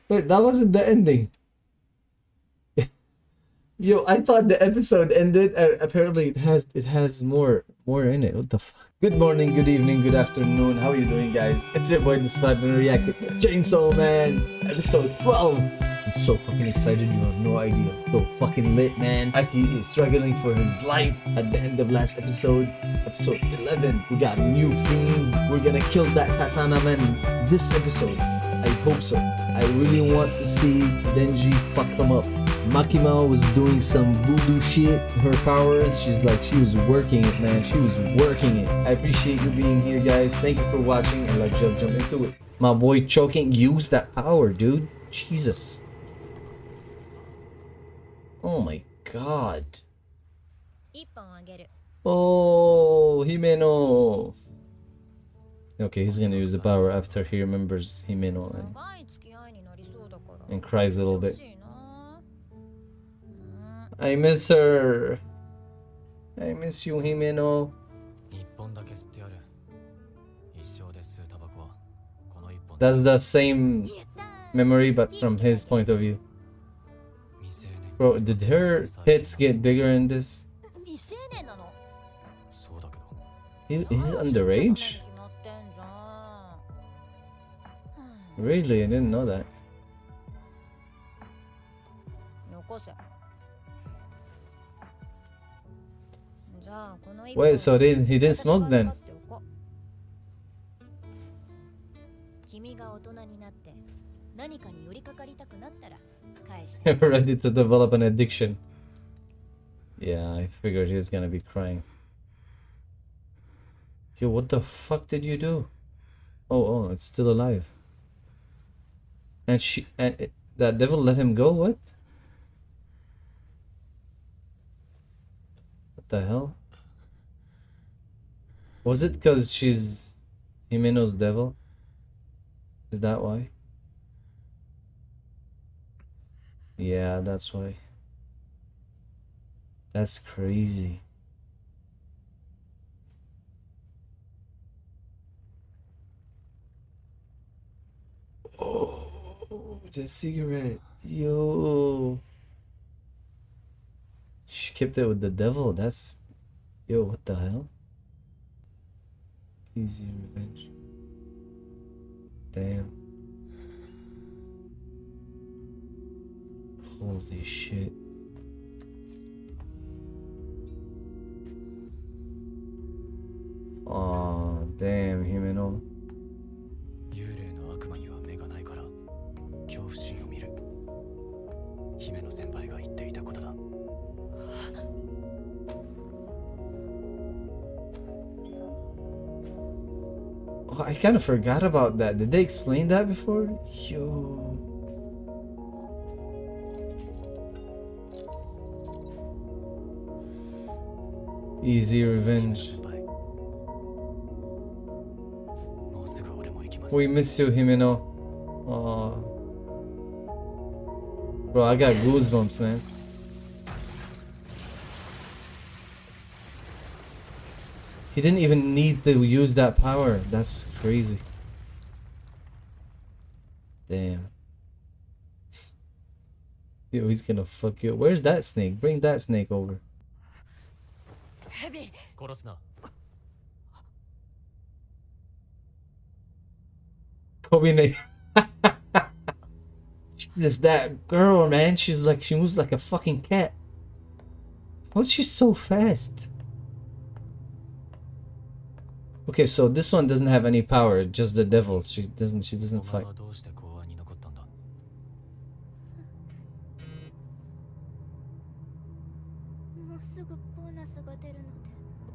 Wait, that wasn't the ending. Yo, I thought the episode ended, and apparently it has more in it. What the fuck? Good morning, good evening, good afternoon. How are you doing, guys? It's your boy the Spartan reacting to Chainsaw Man, episode 12. I'm so fucking excited, you have no idea. So fucking lit, man. Aki is struggling for his life at the end of last episode. Episode 11. We got new fiends. We're gonna kill that Katana man this episode. I hope so. I really want to see Denji fuck him up. Makima was doing some voodoo shit. Her powers, she was working it, man. She was working it. I appreciate you being here, guys. Thank you for watching, and let's jump into it. My boy choking, use that power, dude. Jesus. Oh my god. Oh, Himeno. Okay, he's gonna use the power after he remembers Himeno and cries a little bit. I miss her. I miss you, Himeno. That's the same memory, but from his point of view. Bro, did her tits get bigger in this? He's underage? Really? I didn't know that. Wait, so he didn't smoke then? Ready to develop an addiction. Yeah, I figured he was gonna be crying. Yo, what the fuck did you do? Oh, it's still alive. And that devil let him go? What? What the hell? Was it because she's Himeno's devil? Is that why? Yeah, that's why. That's crazy. Oh, the cigarette. Yo. She kept it with the devil. That's... Yo, what the hell? Easy revenge. Damn. Holy shit. Aw, damn, Himeno. Oh, I kind of forgot about that. Did they explain that before? Yo. Easy revenge. We miss you, Himeno. Aw. Bro, I got goosebumps, man. He didn't even need to use that power. That's crazy. Damn. Yo, he's gonna fuck you. Where's that snake? Bring that snake over. Kobe. Jesus, that girl, man. She moves like a fucking cat. How's she so fast? Okay, so this one doesn't have any power, just the devil. She doesn't fight.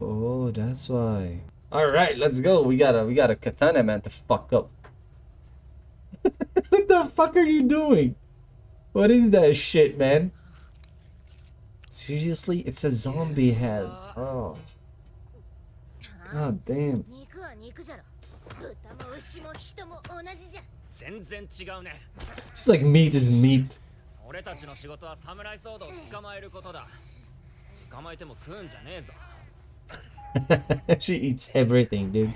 Oh, that's why. Alright, let's go. We got a katana man to fuck up. What the fuck are you doing? What is that shit, man? Seriously? It's a zombie head. Oh. God damn. It's like meat is meat. She eats everything, dude.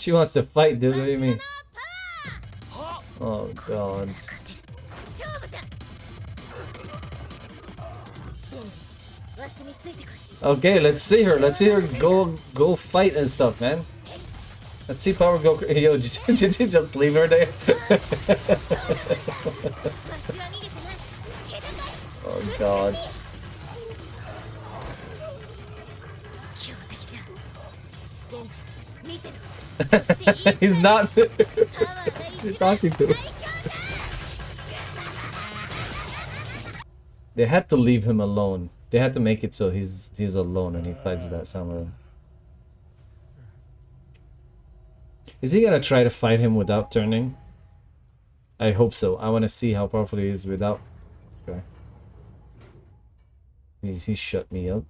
She wants to fight, dude. What do you mean? Oh god. Okay, let's see her. Let's see her go fight and stuff, man. Let's see Power go. Yo, did you just leave her there? Oh god. He's not. He's talking to him. They had to leave him alone. They had to make it so he's alone and he fights that samurai. Is he gonna try to fight him without turning? I hope so. I want to see how powerful he is without. Okay. He shut me up.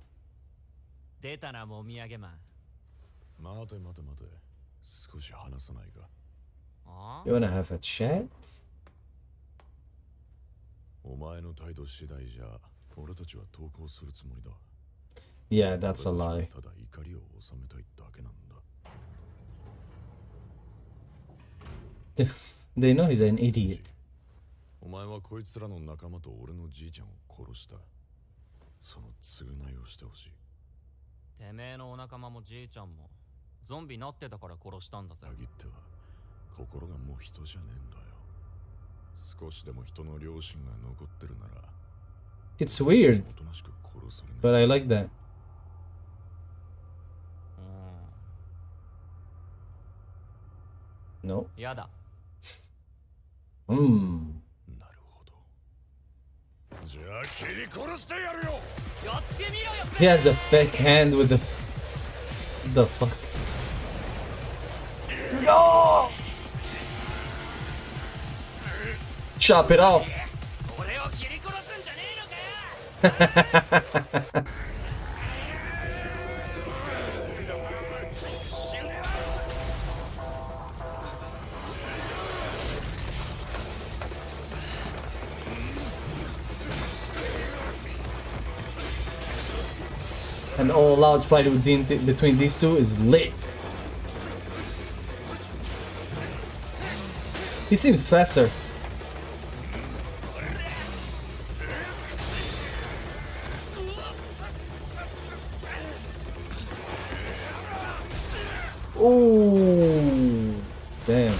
You wanna have a chat? Yeah, that's a lie. They know he's an idiot. It's weird, but I like that. No. He has a fake hand with the fuck. No! Chop it off. An all-out fight between these two is lit. He seems faster. Oh, damn.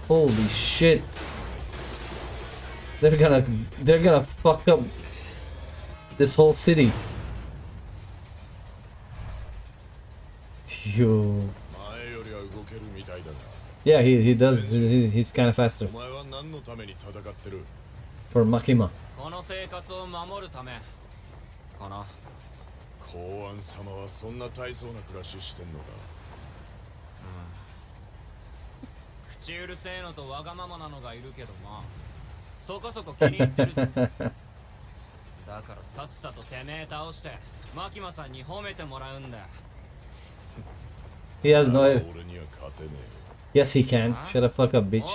Holy shit. They're gonna fuck up this whole city. Yo. Yeah, he does. He's kind of faster. For Makima. He has no idea. Yes, he can. Shut the fuck up, bitch.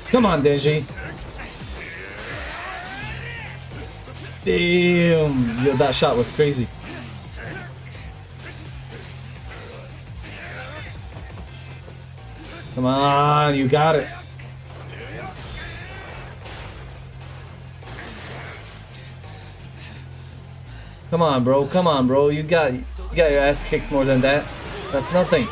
Come on, Denji. Damn. Yo, that shot was crazy. Come on, you got it. Come on, bro. Come on, bro. You got your ass kicked more than that. That's nothing.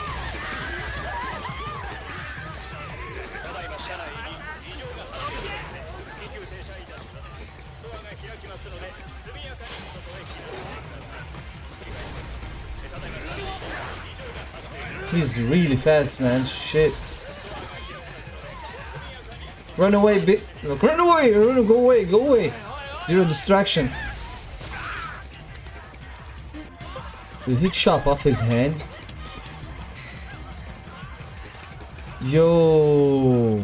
He's really fast, man. Shit. Run away, Look, run away! Go away! Go away! You're a distraction. Did he chop off his hand? Yo!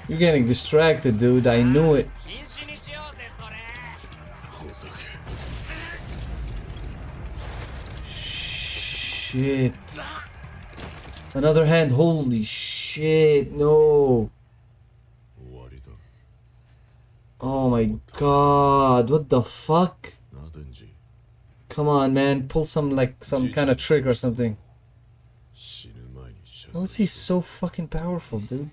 You're getting distracted, dude. I knew it. Shit. Another hand. Holy shit. No. Oh my god, what the fuck? Come on, man, pull some kind of trick or something. How is he so fucking powerful, dude?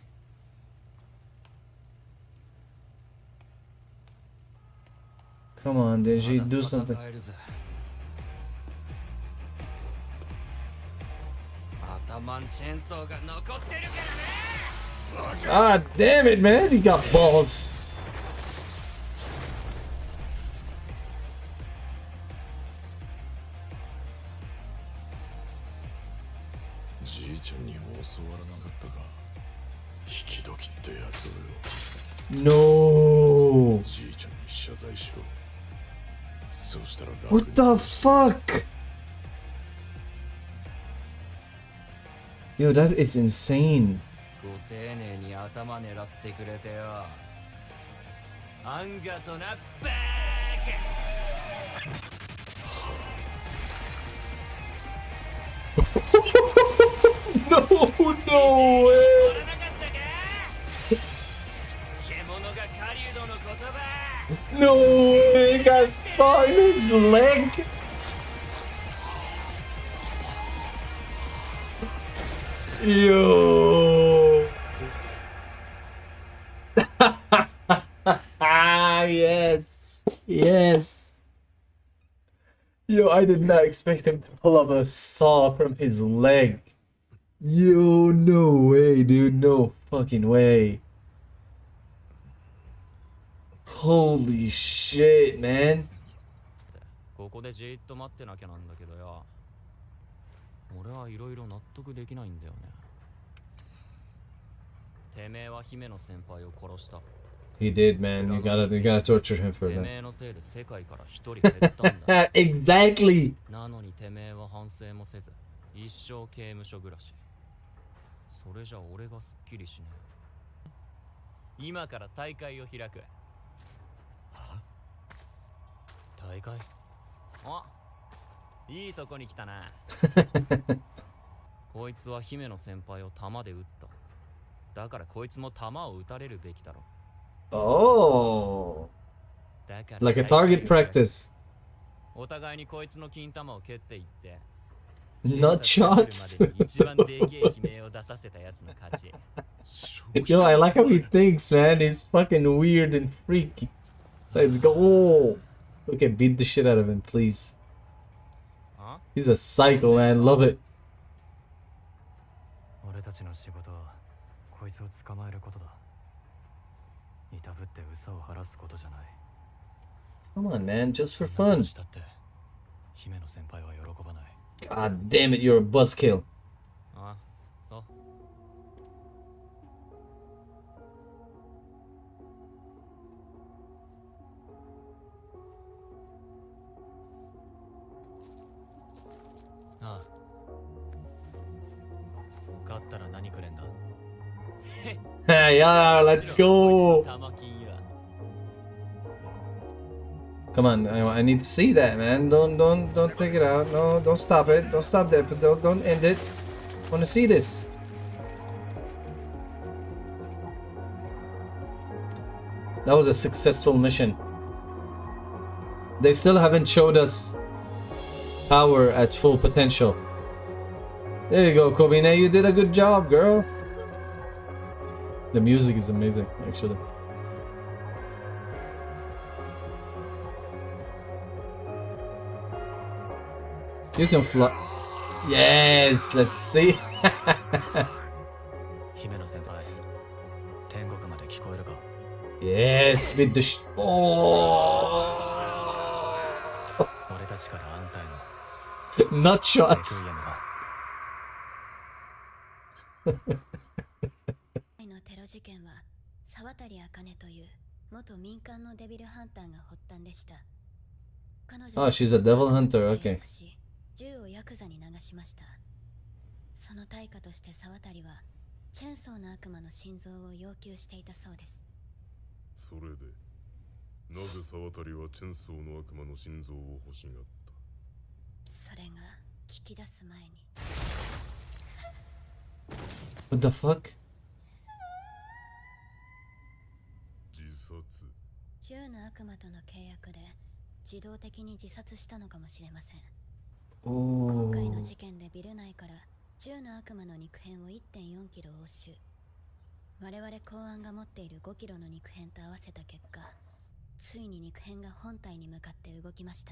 Come on, Denji, do something. Ah, damn it, man, he got balls. No. What the fuck? Yo, that is insane. No, no way. No way, he got saw in his leg. Yo. Yes. Yes. Yo, I did not expect him to pull up a saw from his leg. Yo, no way, dude. No fucking way. Holy shit, man. ここでじーっと待ってなきゃなんだけどよ。俺はいろいろ納得できないんだよね。てめえは姫の先輩を殺した。He did, man. You gotta torture him for て that. めえのせいで世界から一人減ったんだ。Exactly. なのにてめえは反省もせず、一生刑務所暮らし。それじゃ俺がすっきりしねえ。今から大会を開く。大会？あ、いいとこに来たな。こいつは姫の先輩を弾で撃った。だからこいつも弾を撃たれるべきだろ。Oh. Like a target practice. お互いにこいつの金玉を蹴っていって。Not shots. 一番でけえ悲鳴を出させたやつの勝ち。Yo, I like how he thinks, man. He's fucking weird and freaky. Let's go. Oh. Okay, beat the shit out of him, please. He's a psycho, man. Love it. 俺たちの仕事はこいつを捕まえることだ。いたぶって嘘を晴らすことじゃない。Come on, man. Just for fun. 姫の先輩は喜ばない。God damn it, you're a buzzkill. あ、そう。ああ。勝ったら何くれんだ？Hey, yeah, let's go. Come on, I need to see that, man. Don't take it out. No, don't stop it. Don't stop that. But don't end it. I want to see this. That was a successful mission. They still haven't showed us power at full potential. There you go, Kobine. You did a good job, girl. The music is amazing, actually. You can fly. Yes, let's see. Yes, with the oh. Not shots. のテロ事件は沢渡茜という元民間のデビルハンターが発端でした。Oh, she's a devil hunter. Okay. 銃をヤクザに流しました。その対価として沢渡はチェンソーの悪魔の心臓を要求していたそうです。それでなぜ沢渡はチェンソーの悪魔の心臓を欲しがった？それが聞き出す前に。What the fuck? 自殺。銃の悪魔との契約で自動的に自殺したのかもしれません。今 Oh. 回の事件でビル内から銃の悪魔の肉片を 1.4 キロ押収。我々公安が持っている5キロの肉片と合わせた結果、ついに肉片が本体に向かって動きました。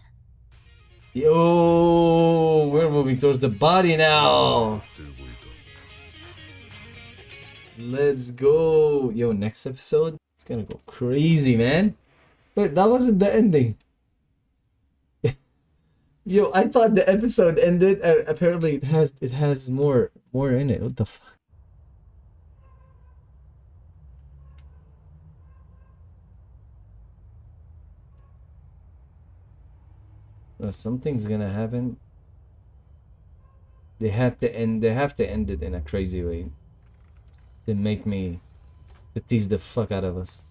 Yo, we're moving towards the body now. って動いた。 Let's go. Yo, next episode, it's gonna go crazy, man. Wait, that wasn't the ending. Yo, I thought the episode ended, and apparently it has more in it. What the fuck? Something's gonna happen. They have to end it in a crazy way. To tease the fuck out of us.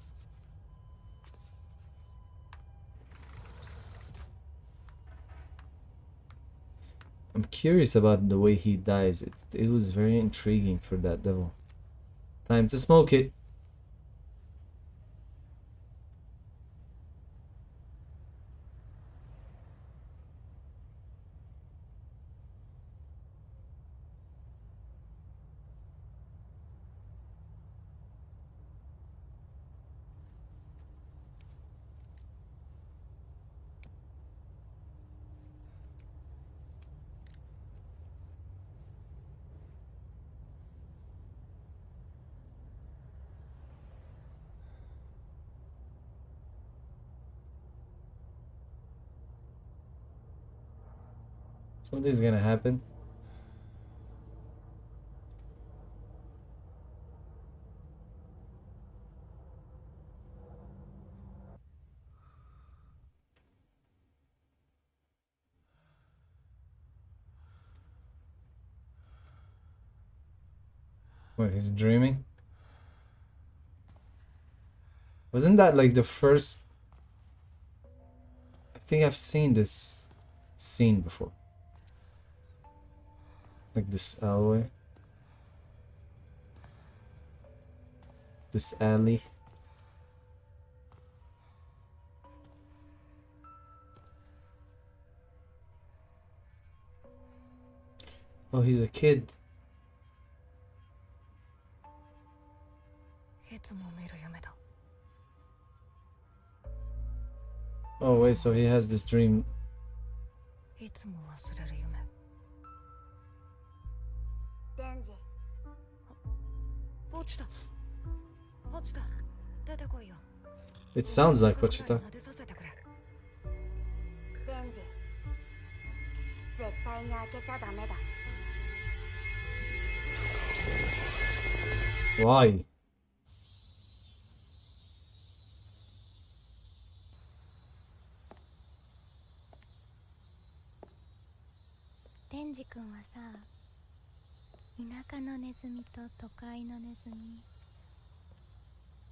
I'm curious about the way he dies. It was very intriguing for that devil. Time to smoke it. Something's gonna happen. What, he's dreaming? Wasn't that like the first... I think I've seen this scene before. Like this alleyway. This alley. Oh, he's a kid. Oh wait, so he has this dream. It sounds like Pochita. Why? Denji 君はさ、田舎のネズミと都会のネズミ、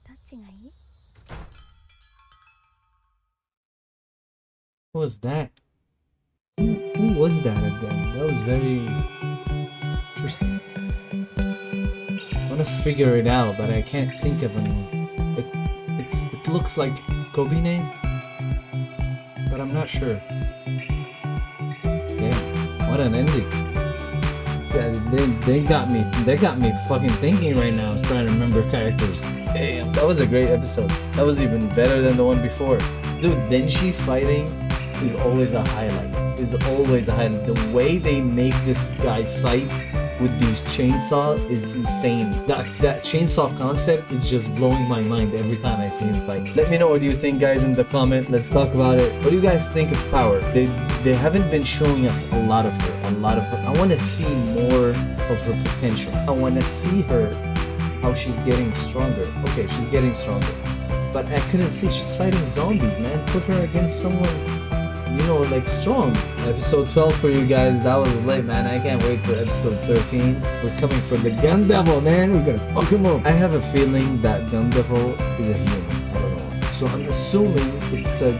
どっちがいい? What was that? Who was that again? That was very interesting. I want to figure it out, but I can't think of anyone. It looks like Kobine, but I'm not sure. Damn, what an ending. Yeah, they got me fucking thinking right now. I was trying to remember characters. Damn, that was a great episode. That was even better than the one before. Dude, Denshi fighting is always a highlight. The way they make this guy fight with these chainsaw is insane. That chainsaw concept is just blowing my mind every time I see him fight. Let me know what you think, guys, in the comment. Let's talk about it. What do you guys think of Power? They haven't been showing us a lot of her. I want to see more of her potential. I want to see her, how she's getting stronger. Okay, she's getting stronger, but I couldn't see. She's fighting zombies, man. Put her against someone, you know, like strong. Episode 12 for you guys. That was late, man. I can't wait for episode 13. We're coming for the Gun Devil, man. We're gonna fuck him up. I have a feeling that Gun Devil is a human. I don't know. So I'm assuming it's a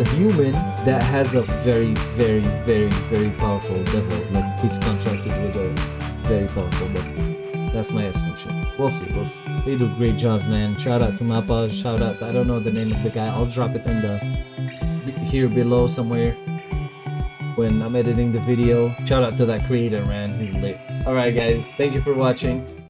human that has a very, very, very, very powerful devil. Like he's contracted with a very powerful devil. That's my assumption. We'll see. We'll see. They do a great job, man. Shout out to Mappa. Shout out to, I don't know the name of the guy. I'll drop it in the here below somewhere when I'm editing the video. Shout out to that creator, man. He's lit. Alright guys, thank you for watching.